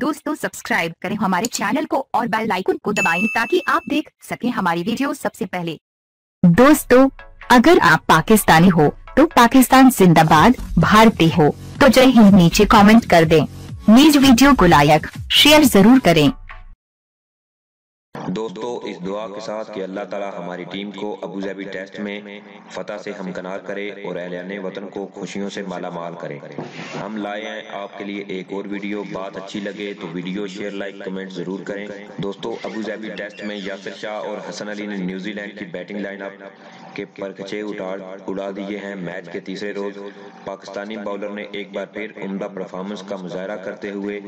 दोस्तों सब्सक्राइब करें हमारे चैनल को और बेल आइकन को दबाएं ताकि आप देख सकें हमारी वीडियो सबसे पहले। दोस्तों अगर आप पाकिस्तानी हो तो पाकिस्तान जिंदाबाद, भारतीय हो तो जय हिंद नीचे कमेंट कर दें। प्लीज वीडियो को लाइक शेयर जरूर करें। दोस्तों इस दुआ के साथ कि अल्लाह ताला हमारी टीम को अबू धाबी टेस्ट में फतह से हमकनार करे और अहले वतन को खुशियों से माला माल करे। हम लाए हैं आपके लिए एक और वीडियो। बात अच्छी लगे तो वीडियो शेयर लाइक कमेंट जरूर करें। दोस्तों अबू धाबी टेस्ट में यासिर शाह और हसन अली ने न्यूजीलैंड की बैटिंग लाइनअप के परखचे उड़ा दिए हैं। मैच के तीसरे रोज पाकिस्तानी बॉलर ने एक बार फिर उम्दा परफॉर्मेंस का मुजाहरा करते हुए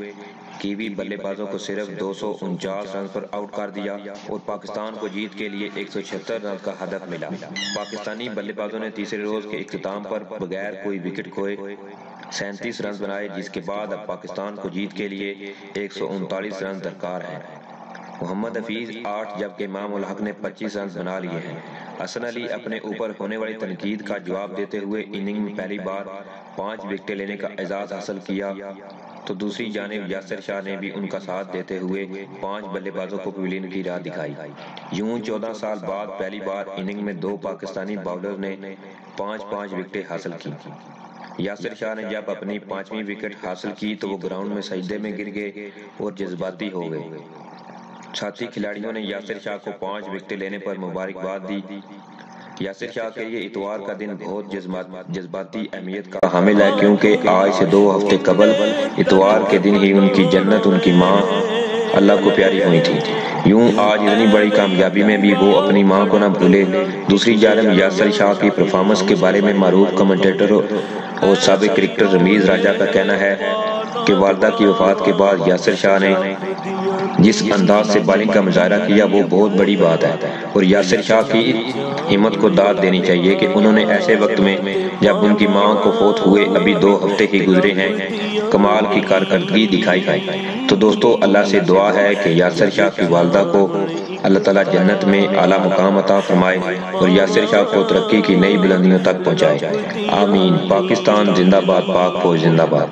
कीवी बल्लेबाजों को सिर्फ 249 रन पर आउट कर दिया और पाकिस्तान को जीत के लिए 176 रन का हदफ मिला। पाकिस्तानी बल्लेबाजों ने तीसरे रोज के इख्तिताम पर बगैर कोई विकेट खोए 37 रन बनाए, जिसके बाद अब पाकिस्तान को जीत के लिए 139 रन दरकार है। मोहम्मद हफीज 8 जबकि इमाम उल हक ने 25 रन बना लिए हैं। हसन अली अपने ऊपर होने वाली तनकीद का जवाब देते हुए इनिंग में पहली बार 5 विकेटें लेने का एजाज हासिल किया, तो दूसरी जानिब यासिर शाह ने भी उनका साथ देते हुए 5 बल्लेबाजों को पवेलियन की राह दिखाई। यूं 14 साल बाद पहली बार इनिंग में 2 पाकिस्तानी बॉलर ने 5-5 विकेटें हासिल की। यासिर शाह ने जब अपनी 5वीं विकेट हासिल की तो वो ग्राउंड में सजदे में गिर गए और जज्बाती हो गए। साथी खिलाड़ियों ने यासिर शाह को 5 विकेटें लेने पर मुबारकबाद दी। यासिर शाह के लिए इतवार का दिन बहुत जज्बाती अहमियत का हामिल है, क्योंकि आज से 2 हफ्ते कबल इतवार के दिन ही उनकी जन्नत उनकी माँ अल्लाह को प्यारी हुई थी। यूं आज इतनी बड़ी कामयाबी में भी वो अपनी माँ को न भूले। दूसरी जानब यासिर शाह की परफॉर्मेंस के बारे में मारूफ कमेंटेटर और साबिक क्रिकेटर रमीज राजा का कहना है कि वालदा की वफात के बाद यासिर शाह ने जिस अंदाज से बॉलिंग का मुजाहरा किया वो बहुत बड़ी बात है और यासिर शाह की हिम्मत को दाद देनी चाहिए कि उन्होंने ऐसे वक्त में जब उनकी मां को फौत हुए अभी 2 हफ्ते ही गुजरे हैं कमाल की कारकर्दगी दिखाई है। तो दोस्तों अल्लाह से दुआ है कि यासिर शाह की वालदा को अल्लाह ताला जन्नत में आला मुकाम अता फरमाए और यासिर शाह को तरक्की की नई बुलंदियों तक पहुंचाए। आमीन। पाकिस्तान जिंदाबाद, पाक फौज जिंदाबाद।